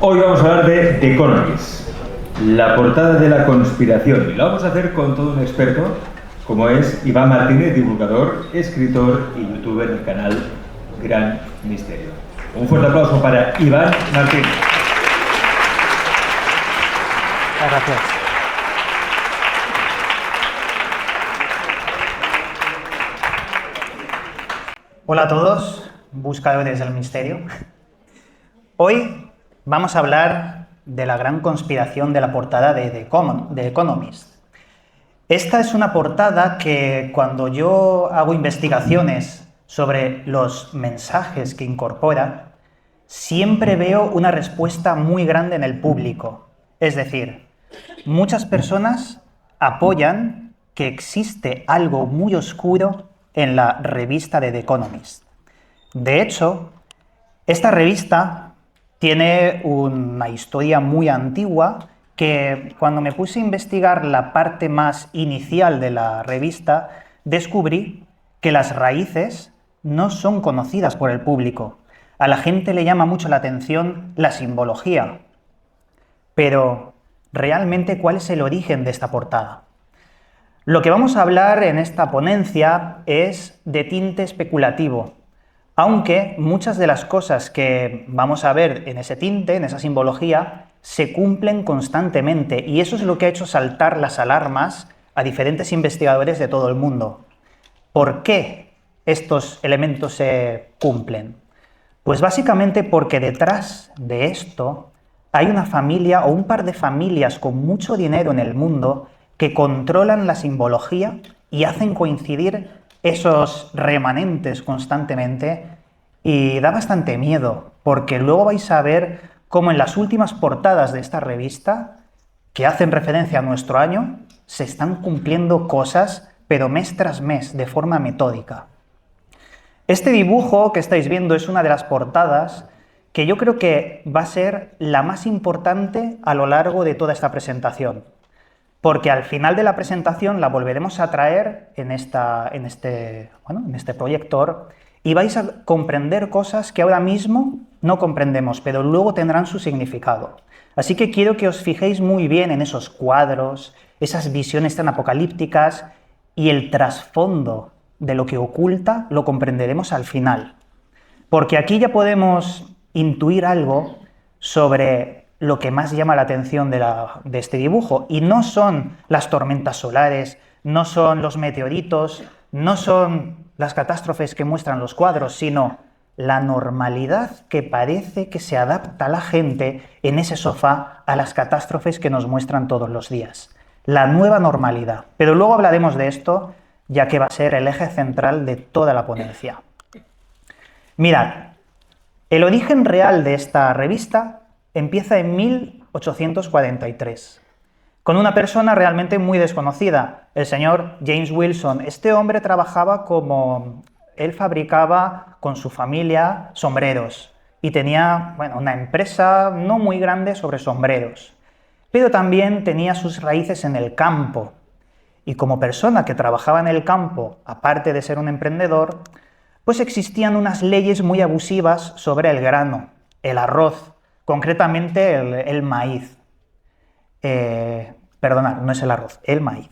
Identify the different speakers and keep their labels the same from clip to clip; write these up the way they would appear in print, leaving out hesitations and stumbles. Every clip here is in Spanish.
Speaker 1: Hoy vamos a hablar de The Economist, la portada de la conspiración. Y lo vamos a hacer con todo un experto, como es Iván Martínez, divulgador, escritor y youtuber del canal Gran Misterio. Un fuerte aplauso para Iván Martínez.
Speaker 2: Gracias. Hola a todos, buscadores del misterio. Hoy vamos a hablar de la gran conspiración de la portada de The Economist. Esta es una portada que cuando yo hago investigaciones sobre los mensajes que incorpora, siempre veo una respuesta muy grande en el público. Es decir, muchas personas apoyan que existe algo muy oscuro en la revista de The Economist. De hecho, esta revista tiene una historia muy antigua que cuando me puse a investigar la parte más inicial de la revista, descubrí que las raíces no son conocidas por el público. A la gente le llama mucho la atención la simbología. Pero, ¿realmente cuál es el origen de esta portada? Lo que vamos a hablar en esta ponencia es de tinte especulativo, aunque muchas de las cosas que vamos a ver en ese tinte, en esa simbología, se cumplen constantemente, y eso es lo que ha hecho saltar las alarmas a diferentes investigadores de todo el mundo. ¿Por qué estos elementos se cumplen? Pues básicamente porque detrás de esto hay una familia o un par de familias con mucho dinero en el mundo que controlan la simbología y hacen coincidir esos remanentes constantemente, y da bastante miedo, porque luego vais a ver cómo en las últimas portadas de esta revista, que hacen referencia a nuestro año, se están cumpliendo cosas, pero mes tras mes, de forma metódica. Este dibujo que estáis viendo es una de las portadas que yo creo que va a ser la más importante a lo largo de toda esta presentación, porque al final de la presentación la volveremos a traer en este proyector y vais a comprender cosas que ahora mismo no comprendemos, pero luego tendrán su significado. Así que quiero que os fijéis muy bien en esos cuadros, esas visiones tan apocalípticas, y el trasfondo de lo que oculta lo comprenderemos al final. Porque aquí ya podemos intuir algo sobre lo que más llama la atención de este dibujo, y no son las tormentas solares, no son los meteoritos, no son las catástrofes que muestran los cuadros, sino la normalidad que parece que se adapta a la gente en ese sofá a las catástrofes que nos muestran todos los días. La nueva normalidad. Pero luego hablaremos de esto, ya que va a ser el eje central de toda la ponencia. Mirad, el origen real de esta revista empieza en 1843, con una persona realmente muy desconocida, el señor James Wilson. Este hombre trabajaba él fabricaba con su familia sombreros y tenía, una empresa no muy grande sobre sombreros, pero también tenía sus raíces en el campo. Y como persona que trabajaba en el campo, aparte de ser un emprendedor, pues existían unas leyes muy abusivas sobre el grano, el arroz, concretamente el maíz. Perdonad, no es el arroz, el maíz.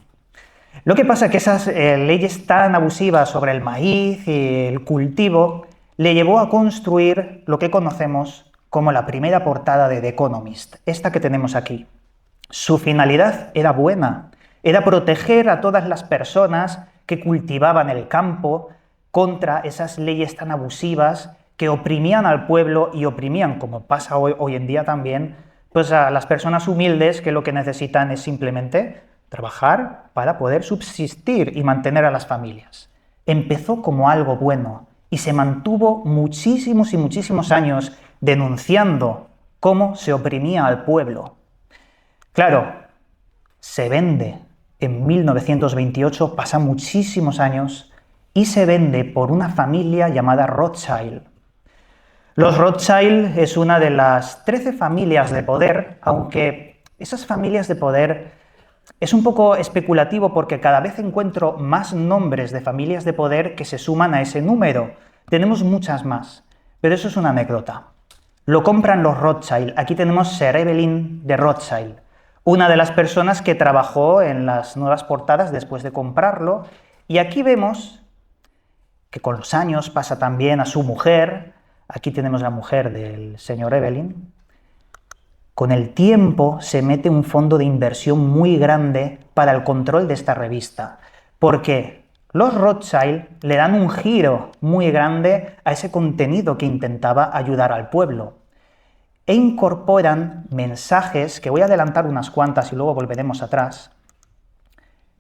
Speaker 2: Lo que pasa es que esas leyes tan abusivas sobre el maíz y el cultivo le llevó a construir lo que conocemos como la primera portada de The Economist, esta que tenemos aquí. Su finalidad era buena, era proteger a todas las personas que cultivaban el campo contra esas leyes tan abusivas que oprimían al pueblo y oprimían, como pasa hoy en día también, pues a las personas humildes que lo que necesitan es simplemente trabajar para poder subsistir y mantener a las familias. Empezó como algo bueno y se mantuvo muchísimos y muchísimos años denunciando cómo se oprimía al pueblo. Claro, se vende en 1928, pasan muchísimos años, y se vende por una familia llamada Rothschild. Los Rothschild es una de las 13 familias de poder, aunque esas familias de poder es un poco especulativo porque cada vez encuentro más nombres de familias de poder que se suman a ese número. Tenemos muchas más, pero eso es una anécdota. Lo compran los Rothschild. Aquí tenemos Sir Evelyn de Rothschild, una de las personas que trabajó en las nuevas portadas después de comprarlo. Y aquí vemos que con los años pasa también a su mujer. Aquí tenemos la mujer del señor Evelyn. Con el tiempo se mete un fondo de inversión muy grande para el control de esta revista, porque los Rothschild le dan un giro muy grande a ese contenido que intentaba ayudar al pueblo e incorporan mensajes, que voy a adelantar unas cuantas y luego volveremos atrás,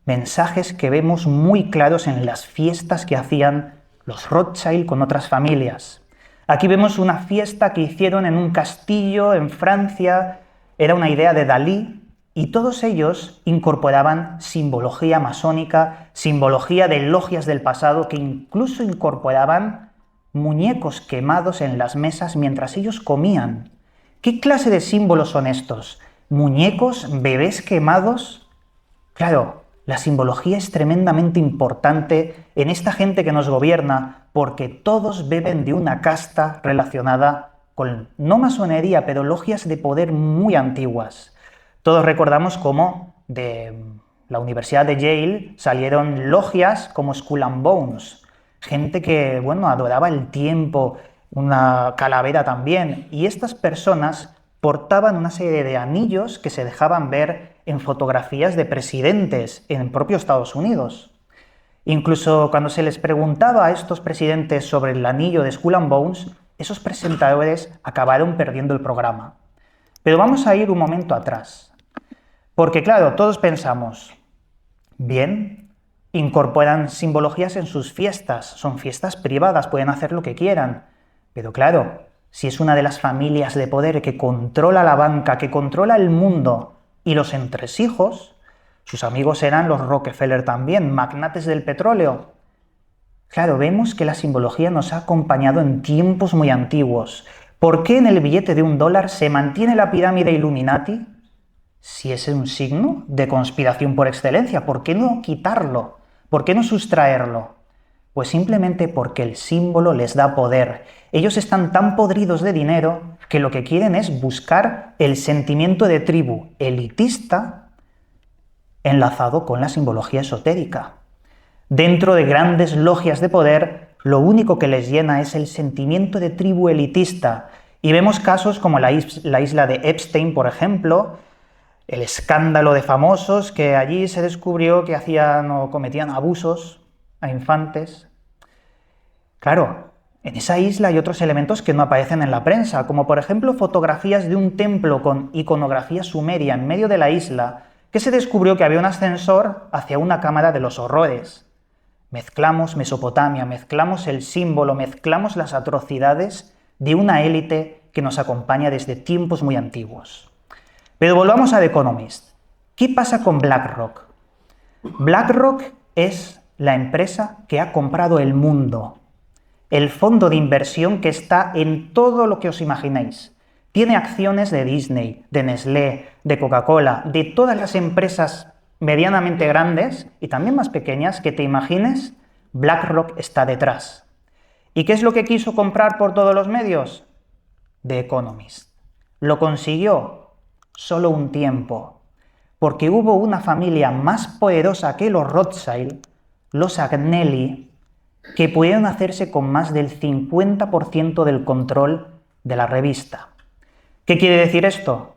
Speaker 2: mensajes que vemos muy claros en las fiestas que hacían los Rothschild con otras familias. Aquí vemos una fiesta que hicieron en un castillo en Francia, era una idea de Dalí, y todos ellos incorporaban simbología masónica, simbología de logias del pasado, que incluso incorporaban muñecos quemados en las mesas mientras ellos comían. ¿Qué clase de símbolos son estos? ¿Muñecos, bebés quemados? Claro, la simbología es tremendamente importante en esta gente que nos gobierna, porque todos beben de una casta relacionada con, no masonería, pero logias de poder muy antiguas. Todos recordamos cómo de la Universidad de Yale salieron logias como Skull and Bones, gente que, bueno, adoraba el tiempo, una calavera también, y estas personas portaban una serie de anillos que se dejaban ver en fotografías de presidentes en el propio Estados Unidos. Incluso cuando se les preguntaba a estos presidentes sobre el anillo de Skull and Bones, esos presentadores acabaron perdiendo el programa. Pero vamos a ir un momento atrás, porque claro, todos pensamos, bien, incorporan simbologías en sus fiestas, son fiestas privadas, pueden hacer lo que quieran, pero claro, si es una de las familias de poder que controla la banca, que controla el mundo y los entresijos, sus amigos eran los Rockefeller también, magnates del petróleo. Claro, vemos que la simbología nos ha acompañado en tiempos muy antiguos. ¿Por qué en el billete de $1 se mantiene la pirámide Illuminati? Si es un signo de conspiración por excelencia, ¿por qué no quitarlo? ¿Por qué no sustraerlo? Pues simplemente porque el símbolo les da poder. Ellos están tan podridos de dinero que lo que quieren es buscar el sentimiento de tribu elitista enlazado con la simbología esotérica. Dentro de grandes logias de poder, lo único que les llena es el sentimiento de tribu elitista. Y vemos casos como la isla de Epstein, por ejemplo, el escándalo de famosos que allí se descubrió que hacían o cometían abusos a infantes. Claro, en esa isla hay otros elementos que no aparecen en la prensa, como por ejemplo fotografías de un templo con iconografía sumeria en medio de la isla, que se descubrió que había un ascensor hacia una cámara de los horrores. Mezclamos Mesopotamia, mezclamos el símbolo, mezclamos las atrocidades de una élite que nos acompaña desde tiempos muy antiguos. Pero volvamos a The Economist. ¿Qué pasa con BlackRock? BlackRock es la empresa que ha comprado el mundo, el fondo de inversión que está en todo lo que os imaginéis. Tiene acciones de Disney, de Nestlé, de Coca-Cola, de todas las empresas medianamente grandes y también más pequeñas que te imagines. BlackRock está detrás. ¿Y qué es lo que quiso comprar por todos los medios? The Economist. ¿Lo consiguió? Solo un tiempo, porque hubo una familia más poderosa que los Rothschild, los Agnelli, que pudieron hacerse con más del 50% del control de la revista. ¿Qué quiere decir esto?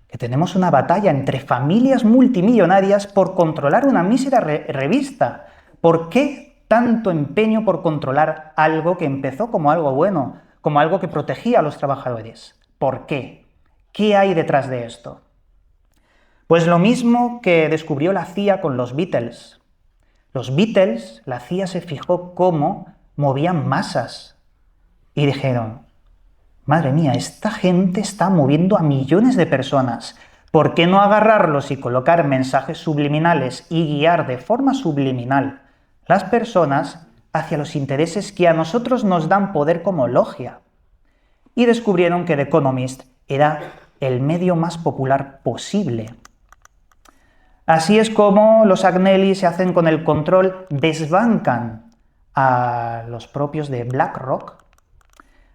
Speaker 2: Que tenemos una batalla entre familias multimillonarias por controlar una mísera revista. ¿Por qué tanto empeño por controlar algo que empezó como algo bueno, como algo que protegía a los trabajadores? ¿Por qué? ¿Qué hay detrás de esto? Pues lo mismo que descubrió la CIA con los Beatles. Los Beatles, la CIA se fijó cómo movían masas y dijeron, madre mía, esta gente está moviendo a millones de personas. ¿Por qué no agarrarlos y colocar mensajes subliminales y guiar de forma subliminal las personas hacia los intereses que a nosotros nos dan poder como logia? Y descubrieron que The Economist era el medio más popular posible. Así es como los Agnelli se hacen con el control, desbancan a los propios de BlackRock.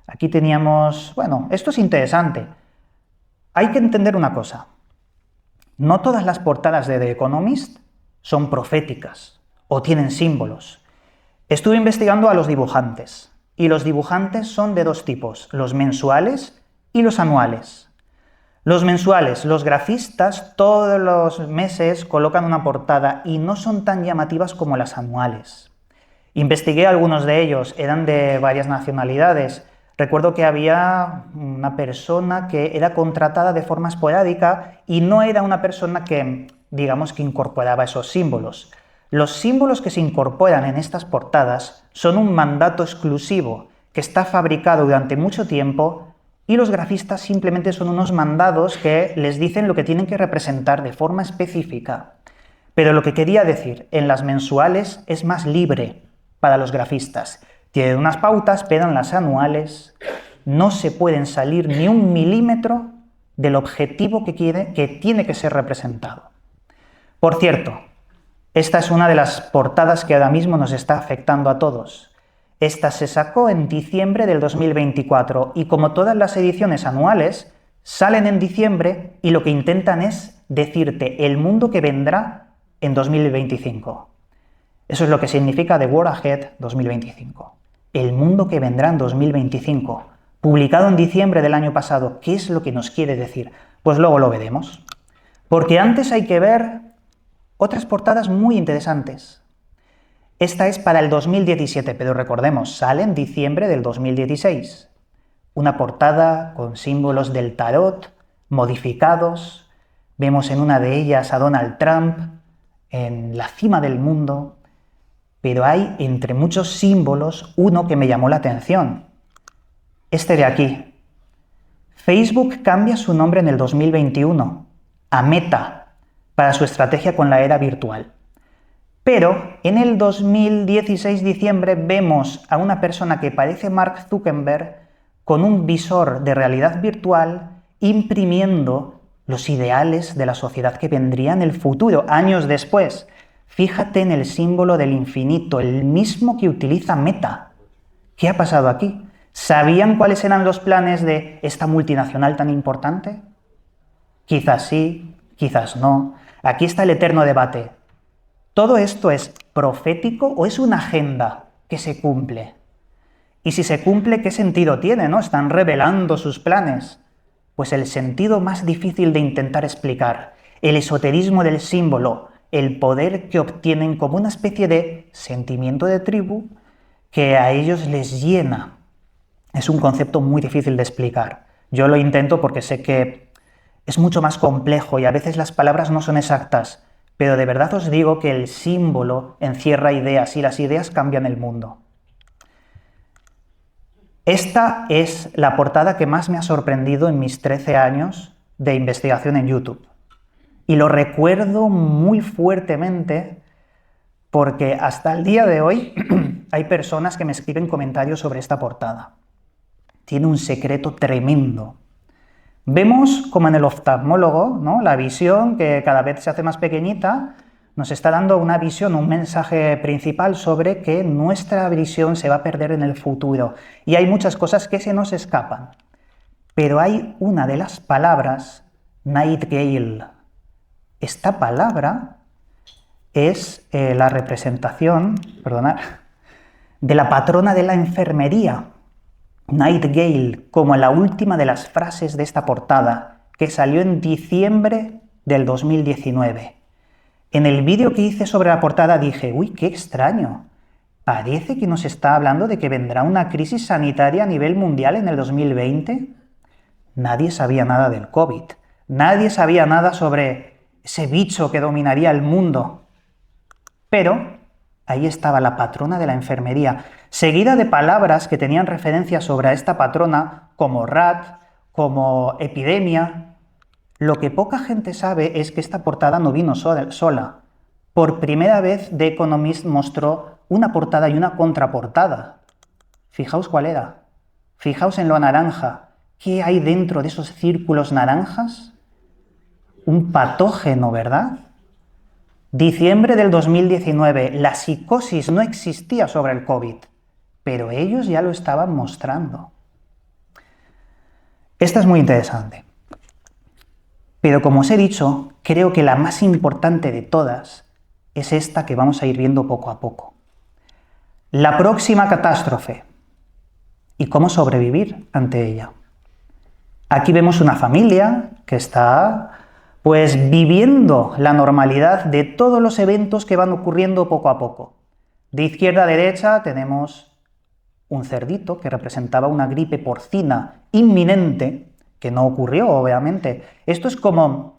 Speaker 2: Aquí teníamos, bueno, esto es interesante. Hay que entender una cosa. No todas las portadas de The Economist son proféticas o tienen símbolos. Estuve investigando a los dibujantes, y los dibujantes son de dos tipos, los mensuales y los anuales. Los mensuales, los grafistas, todos los meses colocan una portada y no son tan llamativas como las anuales. Investigué algunos de ellos, eran de varias nacionalidades. Recuerdo que había una persona que era contratada de forma esporádica y no era una persona que, digamos, que incorporaba esos símbolos. Los símbolos que se incorporan en estas portadas son un mandato exclusivo que está fabricado durante mucho tiempo y los grafistas simplemente son unos mandados que les dicen lo que tienen que representar de forma específica. Pero lo que quería decir, en las mensuales es más libre para los grafistas. Tienen unas pautas, pero en las anuales no se pueden salir ni un milímetro del objetivo que tiene que ser representado. Por cierto, esta es una de las portadas que ahora mismo nos está afectando a todos. Esta se sacó en diciembre del 2024 y como todas las ediciones anuales, salen en diciembre y lo que intentan es decirte el mundo que vendrá en 2025. Eso es lo que significa The World Ahead 2025. El mundo que vendrá en 2025. Publicado en diciembre del año pasado. ¿Qué es lo que nos quiere decir? Pues luego lo veremos. Porque antes hay que ver otras portadas muy interesantes. Esta es para el 2017, pero recordemos, sale en diciembre del 2016. Una portada con símbolos del tarot, modificados. Vemos en una de ellas a Donald Trump en la cima del mundo. Pero hay, entre muchos símbolos, uno que me llamó la atención. Este de aquí. Facebook cambia su nombre en el 2021 a Meta para su estrategia con la era virtual. Pero en el 2016, diciembre, vemos a una persona que parece Mark Zuckerberg con un visor de realidad virtual imprimiendo los ideales de la sociedad que vendría en el futuro, años después. Fíjate en el símbolo del infinito, el mismo que utiliza Meta. ¿Qué ha pasado aquí? ¿Sabían cuáles eran los planes de esta multinacional tan importante? Quizás sí, quizás no. Aquí está el eterno debate. ¿Todo esto es profético o es una agenda que se cumple? Y si se cumple, ¿qué sentido tiene, no? Están revelando sus planes. Pues el sentido más difícil de intentar explicar, el esoterismo del símbolo, el poder que obtienen como una especie de sentimiento de tribu que a ellos les llena. Es un concepto muy difícil de explicar. Yo lo intento porque sé que es mucho más complejo y a veces las palabras no son exactas, pero de verdad os digo que el símbolo encierra ideas y las ideas cambian el mundo. Esta es la portada que más me ha sorprendido en mis 13 años de investigación en YouTube. Y lo recuerdo muy fuertemente porque hasta el día de hoy hay personas que me escriben comentarios sobre esta portada. Tiene un secreto tremendo. Vemos como en el oftalmólogo, ¿no? La visión que cada vez se hace más pequeñita nos está dando una visión, un mensaje principal sobre que nuestra visión se va a perder en el futuro. Y hay muchas cosas que se nos escapan. Pero hay una de las palabras, Nightingale. Esta palabra es la representación, de la patrona de la enfermería, Nightingale, como la última de las frases de esta portada, que salió en diciembre del 2019. En el vídeo que hice sobre la portada dije, uy, qué extraño, parece que nos está hablando de que vendrá una crisis sanitaria a nivel mundial en el 2020. Nadie sabía nada del COVID, nadie sabía nada sobre ese bicho que dominaría el mundo. Pero ahí estaba la patrona de la enfermería, seguida de palabras que tenían referencia sobre esta patrona, como rat, como epidemia. Lo que poca gente sabe es que esta portada no vino sola. Por primera vez The Economist mostró una portada y una contraportada. Fijaos cuál era. Fijaos en lo naranja. ¿Qué hay dentro de esos círculos naranjas? Un patógeno, ¿verdad? Diciembre del 2019, la psicosis no existía sobre el COVID, pero ellos ya lo estaban mostrando. Esta es muy interesante. Pero como os he dicho, creo que la más importante de todas es esta que vamos a ir viendo poco a poco. La próxima catástrofe y cómo sobrevivir ante ella. Aquí vemos una familia que está pues viviendo la normalidad de todos los eventos que van ocurriendo poco a poco. De izquierda a derecha tenemos un cerdito que representaba una gripe porcina inminente, que no ocurrió, obviamente. Esto es como...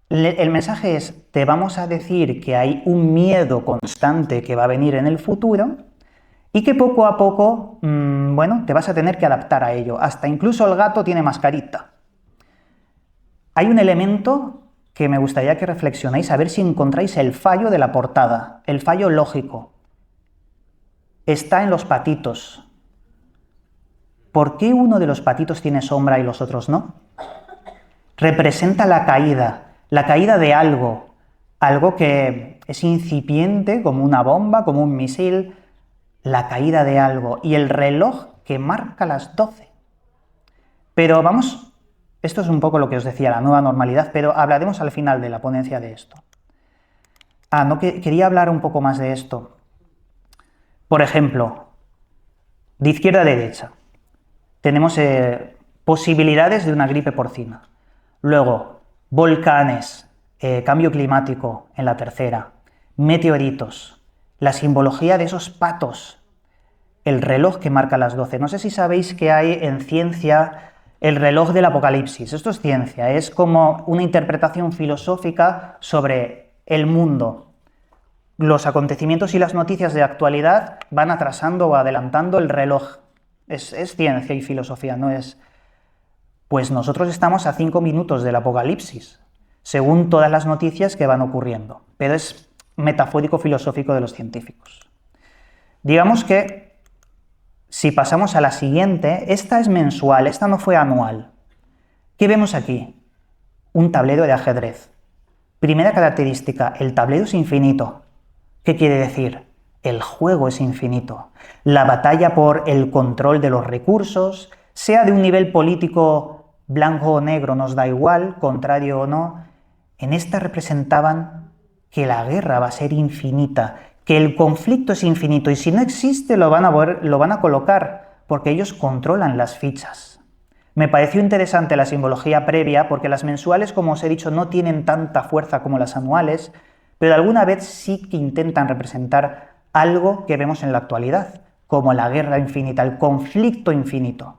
Speaker 2: El mensaje es, te vamos a decir que hay un miedo constante que va a venir en el futuro y que poco a poco, bueno, te vas a tener que adaptar a ello. Hasta incluso el gato tiene mascarita. Hay un elemento que me gustaría que reflexionéis a ver si encontráis el fallo de la portada, el fallo lógico. Está en los patitos. ¿Por qué uno de los patitos tiene sombra y los otros no? Representa la caída de algo, algo que es incipiente, como una bomba, como un misil, la caída de algo, y el reloj que marca las 12. Pero vamos, esto es un poco lo que os decía, la nueva normalidad, pero hablaremos al final de la ponencia de esto. Quería hablar un poco más de esto. Por ejemplo, de izquierda a derecha, tenemos posibilidades de una gripe porcina. Luego, volcanes, cambio climático en la tercera, meteoritos, la simbología de esos patos, el reloj que marca las 12. No sé si sabéis que hay en ciencia el reloj del apocalipsis. Esto es ciencia, es como una interpretación filosófica sobre el mundo. Los acontecimientos y las noticias de actualidad van atrasando o adelantando el reloj. Es ciencia y filosofía, no es... Pues nosotros estamos a 5 minutos del apocalipsis, según todas las noticias que van ocurriendo, pero es metafórico filosófico de los científicos. Digamos que, si pasamos a la siguiente, esta es mensual, esta no fue anual. ¿Qué vemos aquí? Un tablero de ajedrez. Primera característica, el tablero es infinito. ¿Qué quiere decir? El juego es infinito. La batalla por el control de los recursos, sea de un nivel político blanco o negro, nos da igual, contrario o no, en esta representaban que la guerra va a ser infinita, que el conflicto es infinito y si no existe lo van a colocar porque ellos controlan las fichas. Me pareció interesante la simbología previa porque las mensuales, como os he dicho, no tienen tanta fuerza como las anuales, pero alguna vez sí que intentan representar algo que vemos en la actualidad, como la guerra infinita, el conflicto infinito.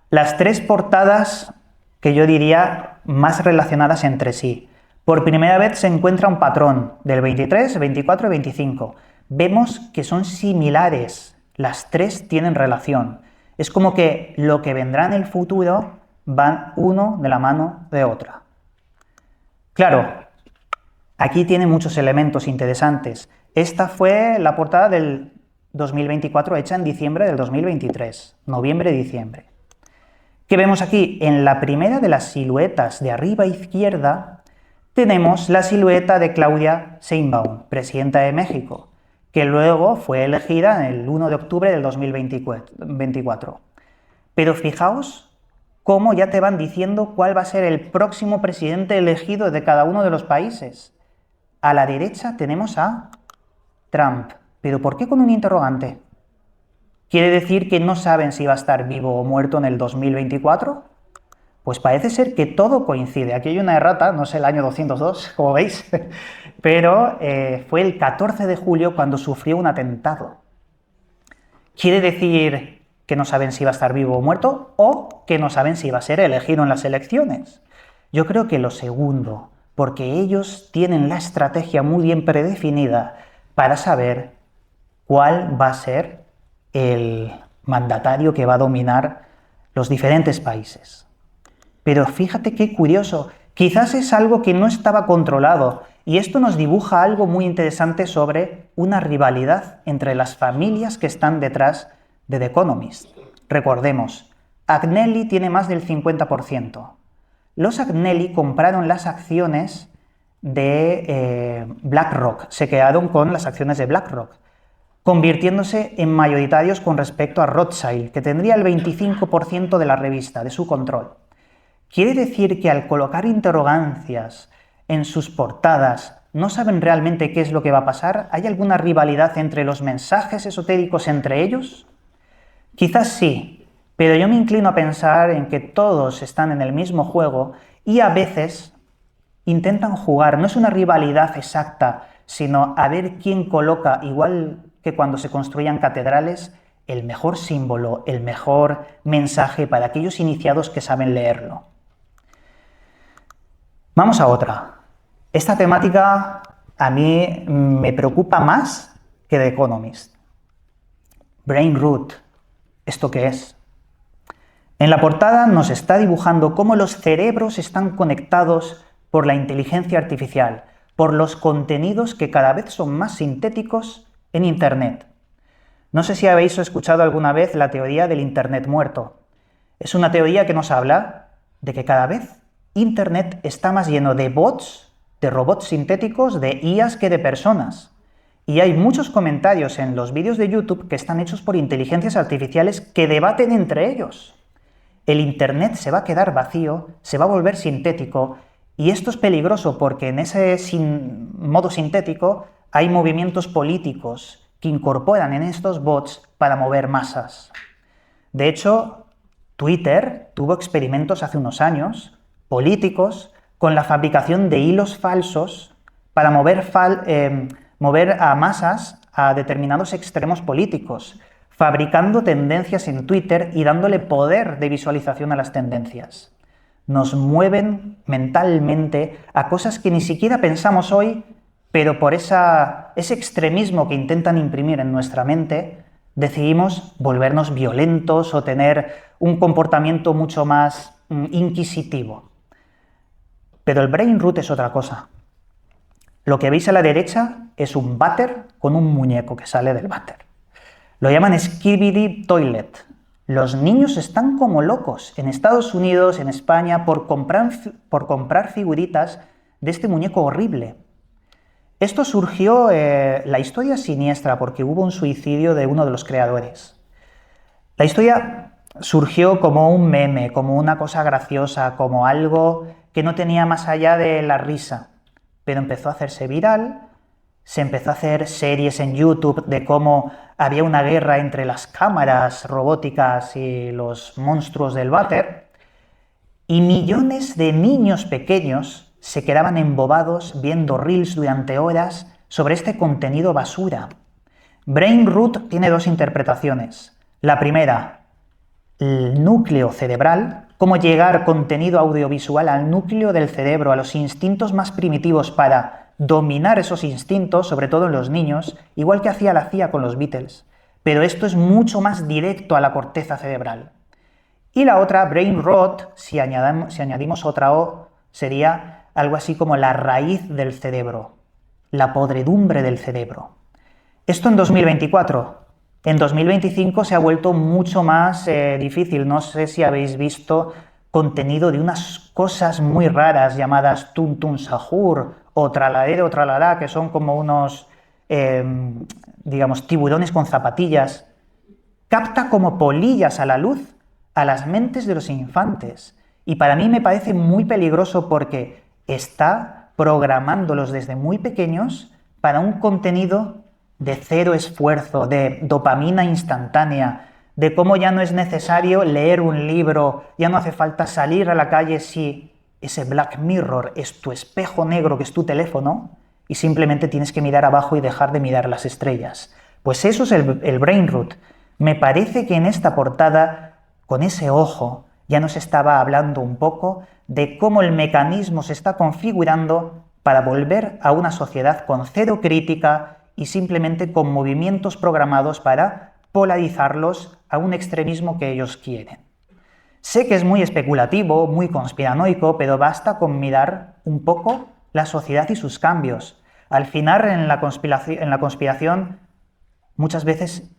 Speaker 2: Las tres portadas que yo diría más relacionadas entre sí. Por primera vez se encuentra un patrón del 23, 24 y 25. Vemos que son similares, las tres tienen relación. Es como que lo que vendrá en el futuro van uno de la mano de otra. Claro, aquí tiene muchos elementos interesantes. Esta fue la portada del 2024 hecha en diciembre del 2023, noviembre-diciembre. ¿Qué vemos aquí? En la primera de las siluetas de arriba a izquierda tenemos la silueta de Claudia Sheinbaum, presidenta de México, que luego fue elegida el 1 de octubre del 2024. Pero fijaos cómo ya te van diciendo cuál va a ser el próximo presidente elegido de cada uno de los países. A la derecha tenemos a Trump. ¿Pero por qué con un interrogante? ¿Quiere decir que no saben si va a estar vivo o muerto en el 2024? Pues parece ser que todo coincide. Aquí hay una errata, no sé el año 202, como veis, pero fue el 14 de julio cuando sufrió un atentado. ¿Quiere decir que no saben si va a estar vivo o muerto o que no saben si va a ser elegido en las elecciones? Yo creo que lo segundo, porque ellos tienen la estrategia muy bien predefinida para saber cuál va a ser el mandatario que va a dominar los diferentes países. Pero fíjate qué curioso, quizás es algo que no estaba controlado y esto nos dibuja algo muy interesante sobre una rivalidad entre las familias que están detrás de The Economist. Recordemos, Agnelli tiene más del 50%. Los Agnelli compraron las acciones de BlackRock, se quedaron con las acciones de BlackRock. convirtiéndose en mayoritarios con respecto a Rothschild, que tendría el 25% de la revista, de su control. Quiere decir que al colocar interrogancias en sus portadas, ¿no saben realmente qué es lo que va a pasar? ¿Hay alguna rivalidad entre los mensajes esotéricos entre ellos? Quizás sí, pero yo me inclino a pensar en que todos están en el mismo juego y a veces intentan jugar. No es una rivalidad exacta, sino a ver quién coloca, igual que cuando se construían catedrales, el mejor símbolo, el mejor mensaje para aquellos iniciados que saben leerlo. Vamos a otra. Esta temática a mí me preocupa más que The Economist. Brain Root. ¿Esto qué es? En la portada nos está dibujando cómo los cerebros están conectados por la inteligencia artificial, por los contenidos que cada vez son más sintéticos en Internet. No sé si habéis escuchado alguna vez la teoría del Internet muerto. Es una teoría que nos habla de que cada vez Internet está más lleno de bots, de robots sintéticos, de IAs que de personas. Y hay muchos comentarios en los vídeos de YouTube que están hechos por inteligencias artificiales que debaten entre ellos. El Internet se va a quedar vacío, se va a volver sintético, y esto es peligroso porque en ese modo sintético hay movimientos políticos que incorporan en estos bots para mover masas. De hecho, Twitter tuvo experimentos hace unos años, políticos, con la fabricación de hilos falsos para mover a masas a determinados extremos políticos, fabricando tendencias en Twitter y dándole poder de visualización a las tendencias. Nos mueven mentalmente a cosas que ni siquiera pensamos hoy, pero por ese extremismo que intentan imprimir en nuestra mente, decidimos volvernos violentos o tener un comportamiento mucho más inquisitivo. Pero el brain root es otra cosa. Lo que veis a la derecha es un váter con un muñeco que sale del váter. Lo llaman Skibidi Toilet. Los niños están como locos en Estados Unidos, en España, por comprar figuritas de este muñeco horrible. Esto surgió, la historia es siniestra porque hubo un suicidio de uno de los creadores. La historia surgió como un meme, como una cosa graciosa, como algo que no tenía más allá de la risa, pero empezó a hacerse viral, se empezó a hacer series en YouTube de cómo había una guerra entre las cámaras robóticas y los monstruos del váter, y millones de niños pequeños se quedaban embobados viendo reels durante horas sobre este contenido basura. Brain root tiene dos interpretaciones. La primera, el núcleo cerebral, cómo llegar contenido audiovisual al núcleo del cerebro, a los instintos más primitivos para dominar esos instintos, sobre todo en los niños, igual que hacía la CIA con los Beatles. Pero esto es mucho más directo a la corteza cerebral. Y la otra, brain rot, si añadimos otra O, sería algo así como la raíz del cerebro, la podredumbre del cerebro. Esto en 2024. En 2025 se ha vuelto mucho más difícil. No sé si habéis visto contenido de unas cosas muy raras llamadas Tuntun Sahur o Tralalero o Tralalá, que son como unos, digamos, tiburones con zapatillas. Capta como polillas a la luz a las mentes de los infantes. Y para mí me parece muy peligroso porque está programándolos desde muy pequeños para un contenido de cero esfuerzo, de dopamina instantánea, de cómo ya no es necesario leer un libro, ya no hace falta salir a la calle si ese Black Mirror es tu espejo negro que es tu teléfono y simplemente tienes que mirar abajo y dejar de mirar las estrellas. Pues eso es el brain root. Me parece que en esta portada, con ese ojo, ya nos estaba hablando un poco de cómo el mecanismo se está configurando para volver a una sociedad con cero crítica y simplemente con movimientos programados para polarizarlos a un extremismo que ellos quieren. Sé que es muy especulativo, muy conspiranoico, pero basta con mirar un poco la sociedad y sus cambios. Al final, en la conspiración muchas veces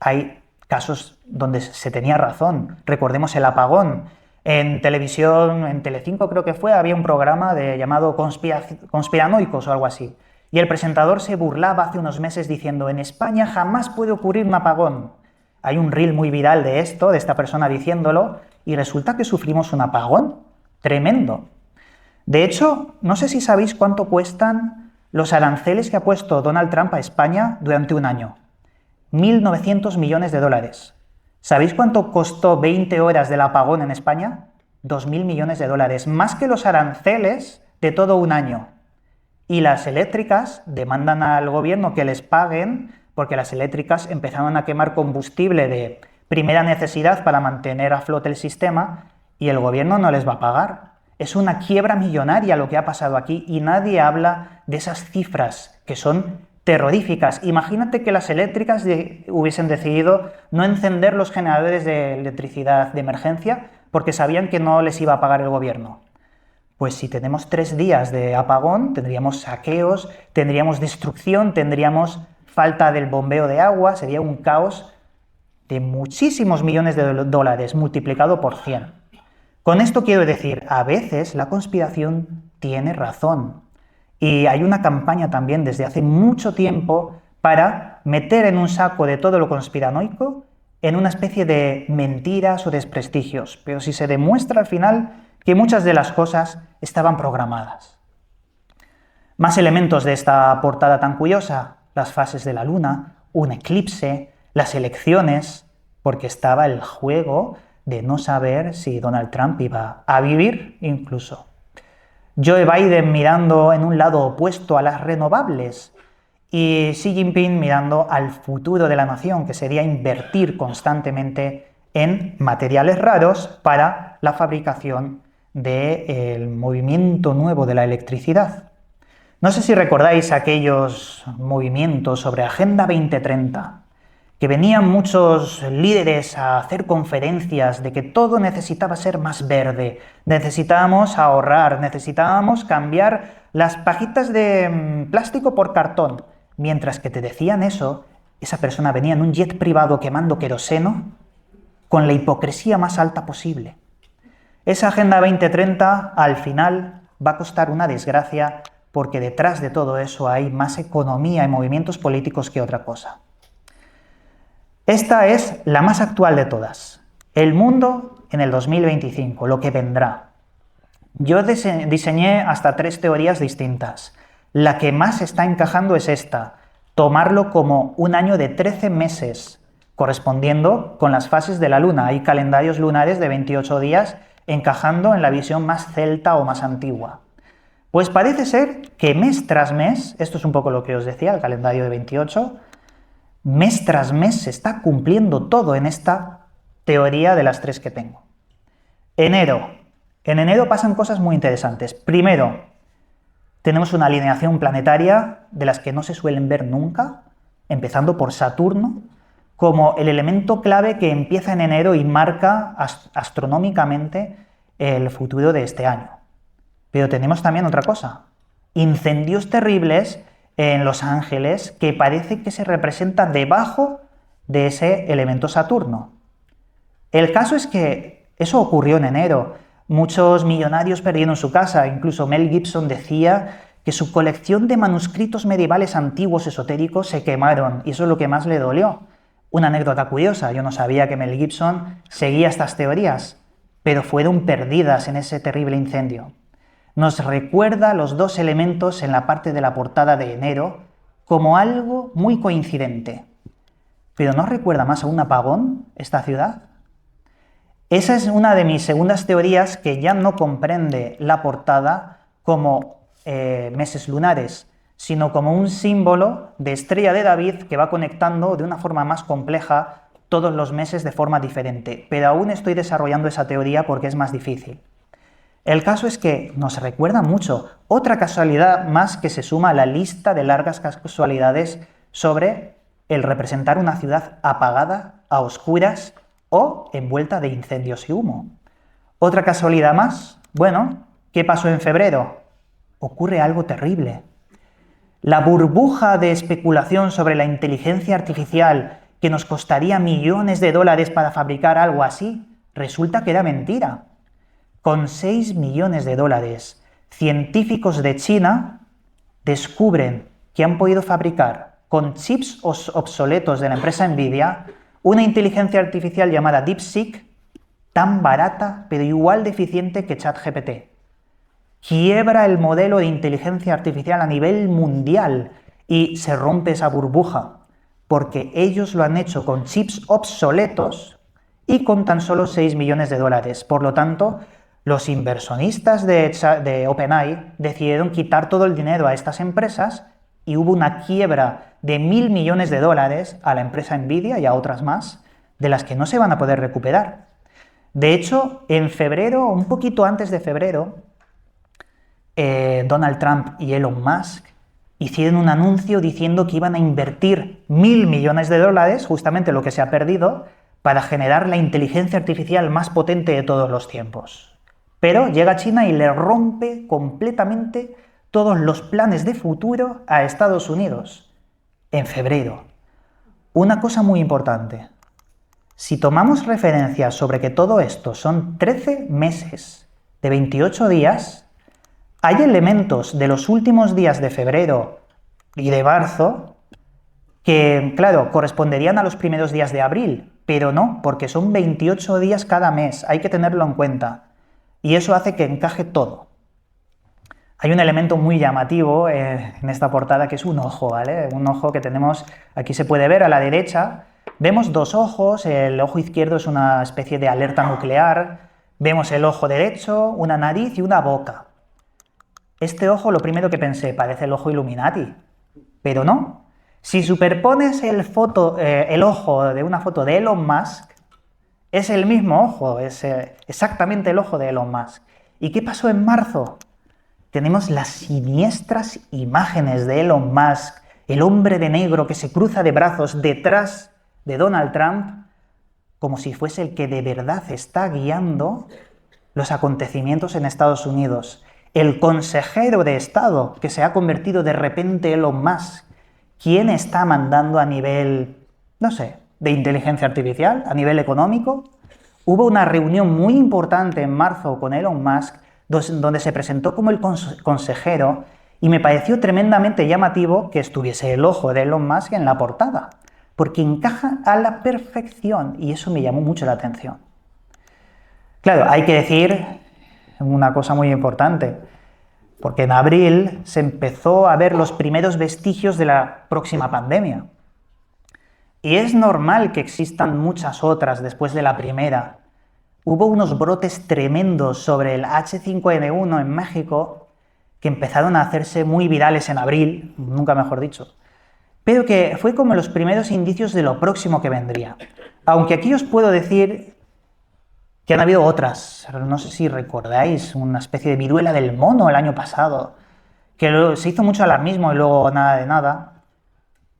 Speaker 2: hay casos donde se tenía razón. Recordemos el apagón. En televisión, en Telecinco creo que fue, había un programa llamado Conspiranoicos o algo así. Y el presentador se burlaba hace unos meses diciendo: en España jamás puede ocurrir un apagón. Hay un reel muy viral de esto, de esta persona diciéndolo, y resulta que sufrimos un apagón tremendo. De hecho, no sé si sabéis cuánto cuestan los aranceles que ha puesto Donald Trump a España durante un año. 1.900 millones de dólares. ¿Sabéis cuánto costó 20 horas del apagón en España? 2.000 millones de dólares, más que los aranceles de todo un año. Y las eléctricas demandan al gobierno que les paguen, porque las eléctricas empezaron a quemar combustible de primera necesidad para mantener a flote el sistema, y el gobierno no les va a pagar. Es una quiebra millonaria lo que ha pasado aquí, y nadie habla de esas cifras que son terroríficas. Imagínate que las eléctricas hubiesen decidido no encender los generadores de electricidad de emergencia porque sabían que no les iba a pagar el gobierno. Pues si tenemos 3 días de apagón, tendríamos saqueos, tendríamos destrucción, tendríamos falta del bombeo de agua, sería un caos de muchísimos millones de dólares multiplicado por 100. Con esto quiero decir, a veces la conspiración tiene razón. Y hay una campaña también desde hace mucho tiempo para meter en un saco de todo lo conspiranoico en una especie de mentiras o desprestigios. Pero si se demuestra al final que muchas de las cosas estaban programadas. Más elementos de esta portada tan curiosa: las fases de la luna, un eclipse, las elecciones, porque estaba el juego de no saber si Donald Trump iba a vivir incluso. Joe Biden mirando en un lado opuesto a las renovables y Xi Jinping mirando al futuro de la nación, que sería invertir constantemente en materiales raros para la fabricación del movimiento nuevo de la electricidad. No sé si recordáis aquellos movimientos sobre Agenda 2030, que venían muchos líderes a hacer conferencias de que todo necesitaba ser más verde, necesitábamos ahorrar, necesitábamos cambiar las pajitas de plástico por cartón. Mientras que te decían eso, esa persona venía en un jet privado quemando queroseno con la hipocresía más alta posible. Esa Agenda 2030 al final va a costar una desgracia, porque detrás de todo eso hay más economía y movimientos políticos que otra cosa. Esta es la más actual de todas. El mundo en el 2025, lo que vendrá. Yo diseñé hasta 3 teorías distintas. La que más está encajando es esta: tomarlo como un año de 13 meses, correspondiendo con las fases de la luna. Hay calendarios lunares de 28 días encajando en la visión más celta o más antigua. Pues parece ser que mes tras mes, esto es un poco lo que os decía, el calendario de 28, mes tras mes se está cumpliendo todo en esta teoría de las 3 que tengo. Enero. En enero pasan cosas muy interesantes. Primero, tenemos una alineación planetaria de las que no se suelen ver nunca, empezando por Saturno, como el elemento clave que empieza en enero y marca astronómicamente el futuro de este año. Pero tenemos también otra cosa: incendios terribles en Los Ángeles que parece que se representan debajo de ese elemento Saturno. El caso es que eso ocurrió en enero. Muchos millonarios perdieron su casa, incluso Mel Gibson decía que su colección de manuscritos medievales antiguos esotéricos se quemaron, y eso es lo que más le dolió. Una anécdota curiosa: yo no sabía que Mel Gibson seguía estas teorías, pero fueron perdidas en ese terrible incendio. Nos recuerda los 2 elementos en la parte de la portada de enero como algo muy coincidente. ¿Pero no recuerda más a un apagón esta ciudad? Esa es una de mis segundas teorías, que ya no comprende la portada como meses lunares, sino como un símbolo de estrella de David que va conectando de una forma más compleja todos los meses de forma diferente. Pero aún estoy desarrollando esa teoría porque es más difícil. El caso es que nos recuerda mucho. Otra casualidad más que se suma a la lista de largas casualidades sobre el representar una ciudad apagada, a oscuras o envuelta de incendios y humo. Otra casualidad más. Bueno, ¿qué pasó en febrero? Ocurre algo terrible. La burbuja de especulación sobre la inteligencia artificial, que nos costaría millones de dólares para fabricar algo así, resulta que era mentira. Con 6 millones de dólares, científicos de China descubren que han podido fabricar con chips obsoletos de la empresa Nvidia una inteligencia artificial llamada DeepSeek tan barata pero igual de eficiente que ChatGPT. Quiebra el modelo de inteligencia artificial a nivel mundial y se rompe esa burbuja, porque ellos lo han hecho con chips obsoletos y con tan solo 6 millones de dólares. Por lo tanto, los inversionistas de OpenAI decidieron quitar todo el dinero a estas empresas y hubo una quiebra de 1.000 millones de dólares a la empresa Nvidia y a otras más, de las que no se van a poder recuperar. De hecho, en febrero, un poquito antes de febrero, Donald Trump y Elon Musk hicieron un anuncio diciendo que iban a invertir 1.000 millones de dólares, justamente lo que se ha perdido, para generar la inteligencia artificial más potente de todos los tiempos. Pero llega China y le rompe completamente todos los planes de futuro a Estados Unidos en febrero. Una cosa muy importante. Si tomamos referencia sobre que todo esto son 13 meses de 28 días, hay elementos de los últimos días de febrero y de marzo que, claro, corresponderían a los primeros días de abril, pero no, porque son 28 días cada mes, hay que tenerlo en cuenta. Y eso hace que encaje todo. Hay un elemento muy llamativo en esta portada que es un ojo, ¿vale? Un ojo que tenemos, aquí se puede ver a la derecha. Vemos dos ojos, el ojo izquierdo es una especie de alerta nuclear, vemos el ojo derecho, una nariz y una boca. Este ojo, lo primero que pensé, parece el ojo Illuminati, pero no. Si superpones el ojo de una foto de Elon Musk, es el mismo ojo, es exactamente el ojo de Elon Musk. ¿Y qué pasó en marzo? Tenemos las siniestras imágenes de Elon Musk, el hombre de negro que se cruza de brazos detrás de Donald Trump, como si fuese el que de verdad está guiando los acontecimientos en Estados Unidos. El consejero de Estado que se ha convertido de repente Elon Musk. ¿Quién está mandando a nivel, no sé, de inteligencia artificial, a nivel económico? Hubo una reunión muy importante en marzo con Elon Musk donde se presentó como el consejero y me pareció tremendamente llamativo que estuviese el ojo de Elon Musk en la portada, porque encaja a la perfección y eso me llamó mucho la atención. Claro, hay que decir una cosa muy importante, porque en abril se empezó a ver los primeros vestigios de la próxima pandemia. Y es normal que existan muchas otras después de la primera. Hubo unos brotes tremendos sobre el H5N1 en México que empezaron a hacerse muy virales en abril, nunca mejor dicho, pero que fue como los primeros indicios de lo próximo que vendría. Aunque aquí os puedo decir que han habido otras, no sé si recordáis, una especie de viruela del mono el año pasado, que se hizo mucho alarmismo y luego nada de nada,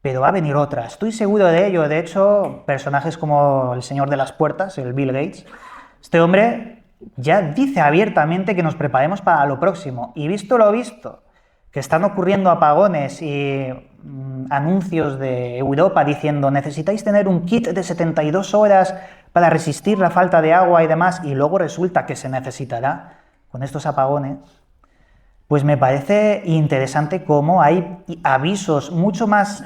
Speaker 2: pero va a venir otra, estoy seguro de ello. De hecho, personajes como el señor de las puertas, el Bill Gates, este hombre ya dice abiertamente que nos preparemos para lo próximo, y visto lo visto, que están ocurriendo apagones y anuncios de Europa diciendo necesitáis tener un kit de 72 horas para resistir la falta de agua y demás, y luego resulta que se necesitará con estos apagones, pues me parece interesante cómo hay avisos mucho más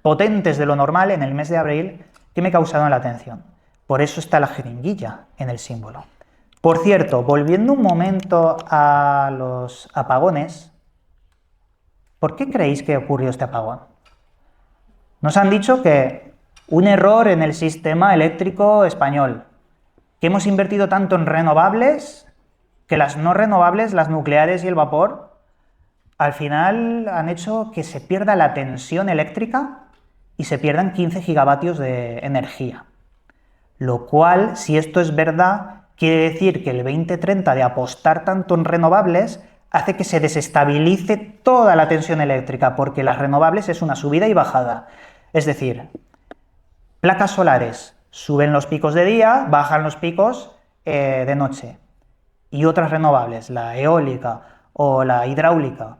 Speaker 2: potentes de lo normal en el mes de abril que me causaron la atención. Por eso está la jeringuilla en el símbolo. Por cierto, volviendo un momento a los apagones, ¿por qué creéis que ocurrió este apagón? Nos han dicho que un error en el sistema eléctrico español, que hemos invertido tanto en renovables, que las no renovables, las nucleares y el vapor, al final han hecho que se pierda la tensión eléctrica y se pierdan 15 gigavatios de energía. Lo cual, si esto es verdad, quiere decir que el 2030 de apostar tanto en renovables hace que se desestabilice toda la tensión eléctrica, porque las renovables es una subida y bajada. Es decir, placas solares suben los picos de día, bajan los picos de noche. Y otras renovables, la eólica o la hidráulica,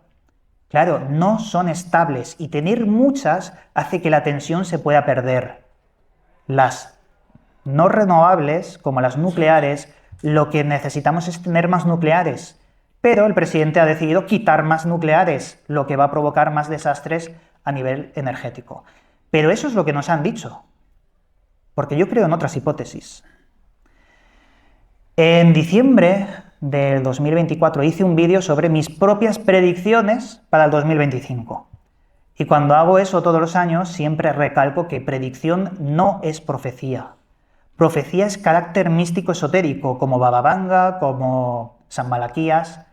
Speaker 2: claro, no son estables, y tener muchas hace que la tensión se pueda perder. Las no renovables, como las nucleares, lo que necesitamos es tener más nucleares, pero el presidente ha decidido quitar más nucleares, lo que va a provocar más desastres a nivel energético. Pero eso es lo que nos han dicho, porque yo creo en otras hipótesis. En diciembre del 2024 hice un vídeo sobre mis propias predicciones para el 2025. Y cuando hago eso todos los años, siempre recalco que predicción no es profecía. Profecía es carácter místico esotérico, como Baba Vanga, como San Malaquías.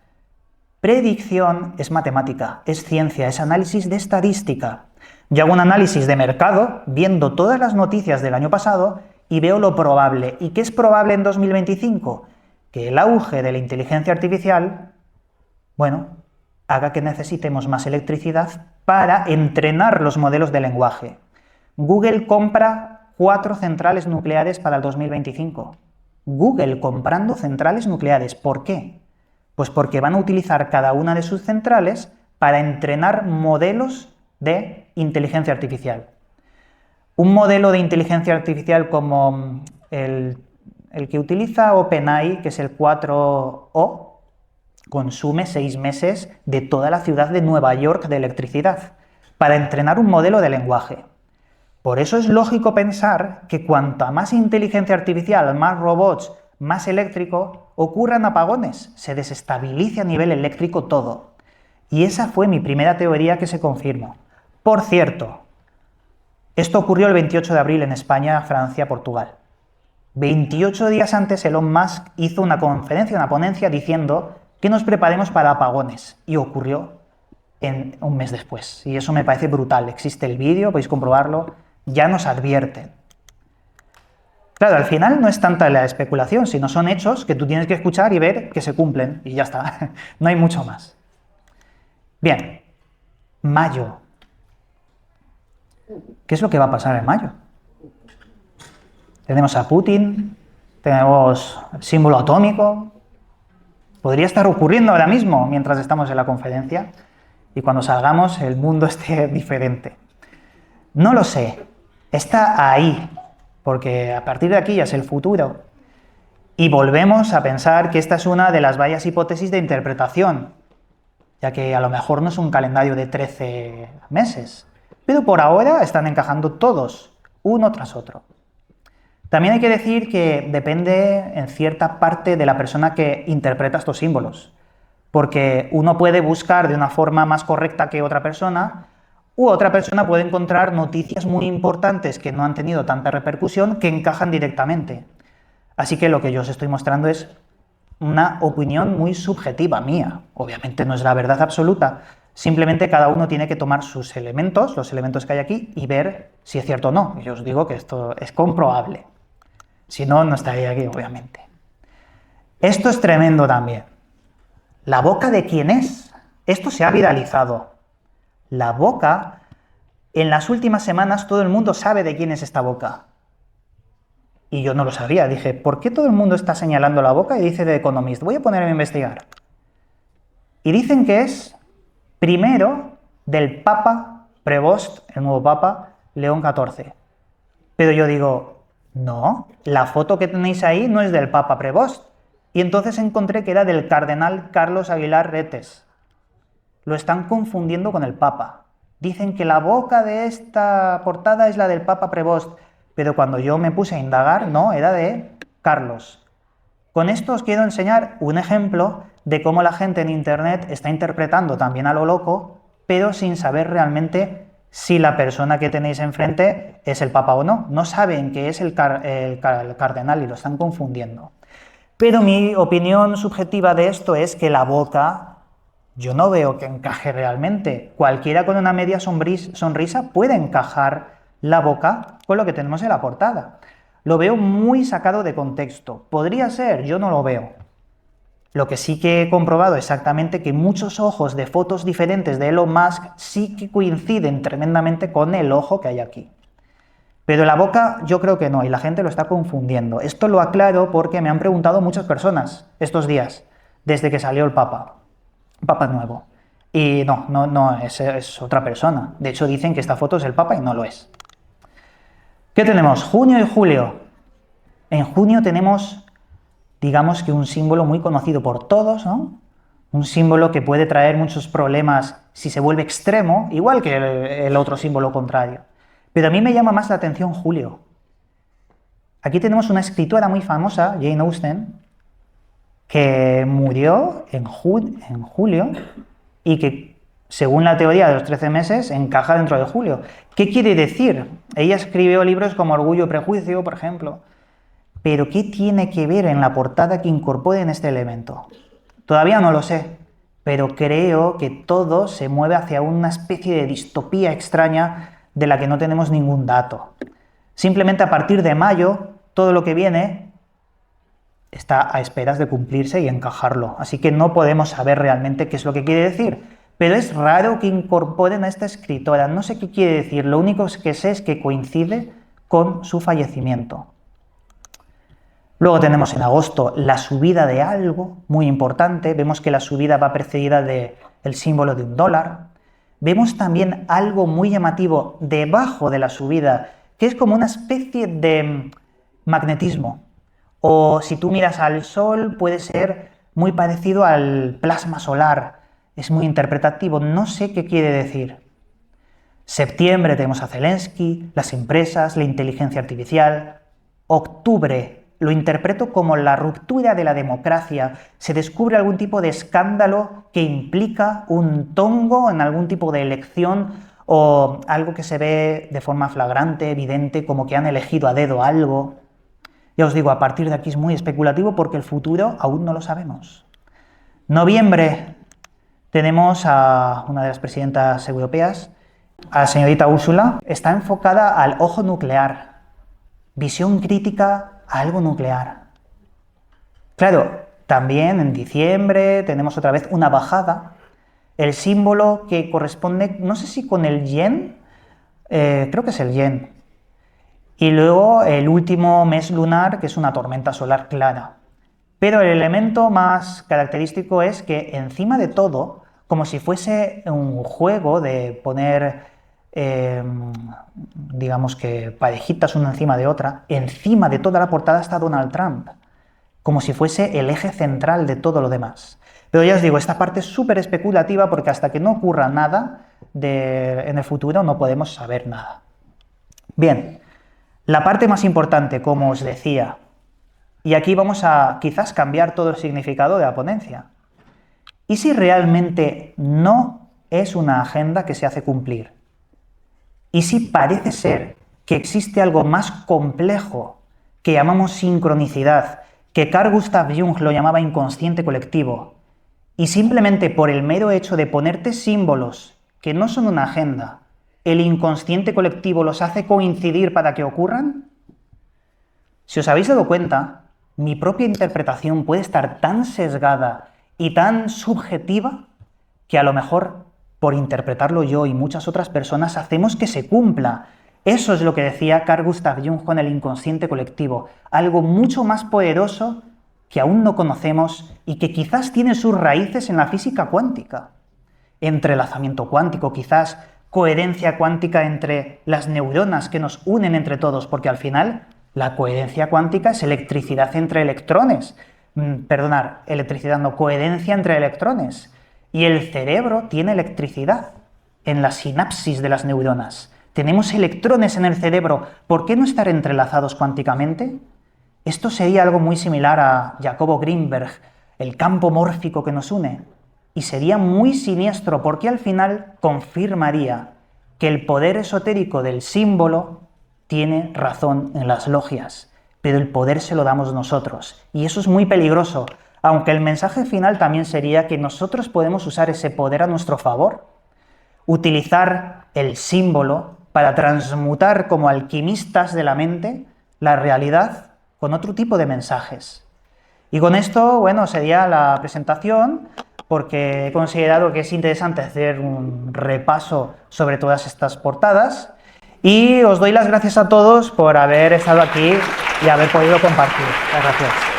Speaker 2: Predicción es matemática, es ciencia, es análisis de estadística. Yo hago un análisis de mercado, viendo todas las noticias del año pasado, y veo lo probable. ¿Y qué es probable en 2025? Que el auge de la inteligencia artificial, haga que necesitemos más electricidad para entrenar los modelos de lenguaje. Google compra 4 centrales nucleares para el 2025. Google comprando centrales nucleares. ¿Por qué? Pues porque van a utilizar cada una de sus centrales para entrenar modelos de inteligencia artificial. Un modelo de inteligencia artificial como el que utiliza OpenAI, que es el 4O, consume 6 meses de toda la ciudad de Nueva York de electricidad para entrenar un modelo de lenguaje. Por eso es lógico pensar que cuanta más inteligencia artificial, más robots, más eléctrico, ocurran apagones, se desestabilice a nivel eléctrico todo. Y esa fue mi primera teoría que se confirmó. Por cierto, esto ocurrió el 28 de abril en España, Francia, Portugal. 28 días antes Elon Musk hizo una conferencia, una ponencia diciendo que nos preparemos para apagones. Y ocurrió en un mes después. Y eso me parece brutal. Existe el vídeo, podéis comprobarlo. Ya nos advierten. Claro, al final no es tanta la especulación, sino son hechos que tú tienes que escuchar y ver que se cumplen. Y ya está. No hay mucho más. Bien. Mayo. ¿Qué es lo que va a pasar en mayo? Tenemos a Putin, tenemos el símbolo atómico. Podría estar ocurriendo ahora mismo mientras estamos en la conferencia y cuando salgamos el mundo esté diferente. No lo sé, está ahí, porque a partir de aquí ya es el futuro. Y volvemos a pensar que esta es una de las varias hipótesis de interpretación, ya que a lo mejor no es un calendario de 13 meses, pero por ahora están encajando todos, uno tras otro. También hay que decir que depende en cierta parte de la persona que interpreta estos símbolos, porque uno puede buscar de una forma más correcta que otra persona, u otra persona puede encontrar noticias muy importantes que no han tenido tanta repercusión que encajan directamente. Así que lo que yo os estoy mostrando es una opinión muy subjetiva mía. Obviamente no es la verdad absoluta, simplemente cada uno tiene que tomar sus elementos, los elementos que hay aquí, y ver si es cierto o no. Yo os digo que esto es comprobable. Si no, no estaría aquí, obviamente. Esto es tremendo también. ¿La boca de quién es? Esto se ha viralizado. La boca, en las últimas semanas todo el mundo sabe de quién es esta boca. Y yo no lo sabía. Dije, ¿por qué todo el mundo está señalando la boca? Y dice The Economist. Voy a ponerme a investigar. Y dicen que es, primero, del Papa Prevost, el nuevo Papa, León XIV. Pero yo digo, no, la foto que tenéis ahí no es del Papa Prevost. Y entonces encontré que era del cardenal Carlos Aguilar Retes. Lo están confundiendo con el Papa. Dicen que la boca de esta portada es la del Papa Prevost, pero cuando yo me puse a indagar, no, era de Carlos. Con esto os quiero enseñar un ejemplo de cómo la gente en Internet está interpretando también a lo loco, pero sin saber realmente si la persona que tenéis enfrente es el Papa o no. No saben que es el cardenal y lo están confundiendo. Pero mi opinión subjetiva de esto es que la boca, yo no veo que encaje realmente. Cualquiera con una media sonrisa puede encajar la boca con lo que tenemos en la portada. Lo veo muy sacado de contexto. Podría ser, yo no lo veo. Lo que sí que he comprobado exactamente que muchos ojos de fotos diferentes de Elon Musk sí que coinciden tremendamente con el ojo que hay aquí. Pero la boca yo creo que no, y la gente lo está confundiendo. Esto lo aclaro porque me han preguntado muchas personas estos días, desde que salió el Papa nuevo. Y no, es otra persona. De hecho dicen que esta foto es el Papa y no lo es. ¿Qué tenemos? Junio y julio. En junio tenemos, digamos que un símbolo muy conocido por todos, ¿no? Un símbolo que puede traer muchos problemas si se vuelve extremo, igual que el otro símbolo contrario. Pero a mí me llama más la atención Julio. Aquí tenemos una escritora muy famosa, Jane Austen, que murió en julio y que, según la teoría de los 13 meses, encaja dentro de julio. ¿Qué quiere decir? Ella escribió libros como Orgullo y Prejuicio, por ejemplo. Pero ¿qué tiene que ver en la portada que incorporen este elemento? Todavía no lo sé, pero creo que todo se mueve hacia una especie de distopía extraña de la que no tenemos ningún dato. Simplemente a partir de mayo, todo lo que viene está a esperas de cumplirse y encajarlo. Así que no podemos saber realmente qué es lo que quiere decir. Pero es raro que incorporen a esta escritora. No sé qué quiere decir. Lo único que sé es que coincide con su fallecimiento. Luego tenemos en agosto la subida de algo muy importante. Vemos que la subida va precedida del símbolo de $1. Vemos también algo muy llamativo debajo de la subida, que es como una especie de magnetismo. O si tú miras al Sol, puede ser muy parecido al plasma solar. Es muy interpretativo, no sé qué quiere decir. Septiembre tenemos a Zelensky, las empresas, la inteligencia artificial. Octubre lo interpreto como la ruptura de la democracia. Se descubre algún tipo de escándalo que implica un tongo en algún tipo de elección o algo que se ve de forma flagrante, evidente, como que han elegido a dedo algo. Ya os digo, a partir de aquí es muy especulativo porque el futuro aún no lo sabemos. Noviembre tenemos a una de las presidentas europeas, a la señorita Úrsula. Está enfocada al ojo nuclear, visión crítica a algo nuclear. Claro, también en diciembre tenemos otra vez una bajada, el símbolo que corresponde, no sé si con el yen, creo que es el yen, y luego el último mes lunar, que es una tormenta solar clara. Pero el elemento más característico es que encima de todo, como si fuese un juego de poner, digamos que parejitas una encima de otra, encima de toda la portada está Donald Trump, como si fuese el eje central de todo lo demás. Pero ya os digo, esta parte es súper especulativa porque hasta que no ocurra nada en el futuro no podemos saber nada. Bien, la parte más importante, como os decía, y aquí vamos a quizás cambiar todo el significado de la ponencia. ¿Y si realmente no es una agenda que se hace cumplir? ¿Y si parece ser que existe algo más complejo que llamamos sincronicidad, que Carl Gustav Jung lo llamaba inconsciente colectivo, y simplemente por el mero hecho de ponerte símbolos que no son una agenda, el inconsciente colectivo los hace coincidir para que ocurran? Si os habéis dado cuenta, mi propia interpretación puede estar tan sesgada y tan subjetiva que a lo mejor por interpretarlo yo y muchas otras personas hacemos que se cumpla. Eso es lo que decía Carl Gustav Jung con el inconsciente colectivo, algo mucho más poderoso que aún no conocemos y que quizás tiene sus raíces en la física cuántica. Entrelazamiento cuántico, quizás coherencia cuántica entre las neuronas que nos unen entre todos, porque al final la coherencia cuántica es electricidad entre electrones. Electricidad no, coherencia entre electrones. Y el cerebro tiene electricidad en la sinapsis de las neuronas. Tenemos electrones en el cerebro. ¿Por qué no estar entrelazados cuánticamente? Esto sería algo muy similar a Jacobo Greenberg, el campo mórfico que nos une. Y sería muy siniestro porque al final confirmaría que el poder esotérico del símbolo tiene razón en las logias, pero el poder se lo damos nosotros. Y eso es muy peligroso, aunque el mensaje final también sería que nosotros podemos usar ese poder a nuestro favor. Utilizar el símbolo para transmutar como alquimistas de la mente la realidad con otro tipo de mensajes. Y con esto, bueno, sería la presentación, porque he considerado que es interesante hacer un repaso sobre todas estas portadas. Y os doy las gracias a todos por haber estado aquí y haber podido compartir. Gracias.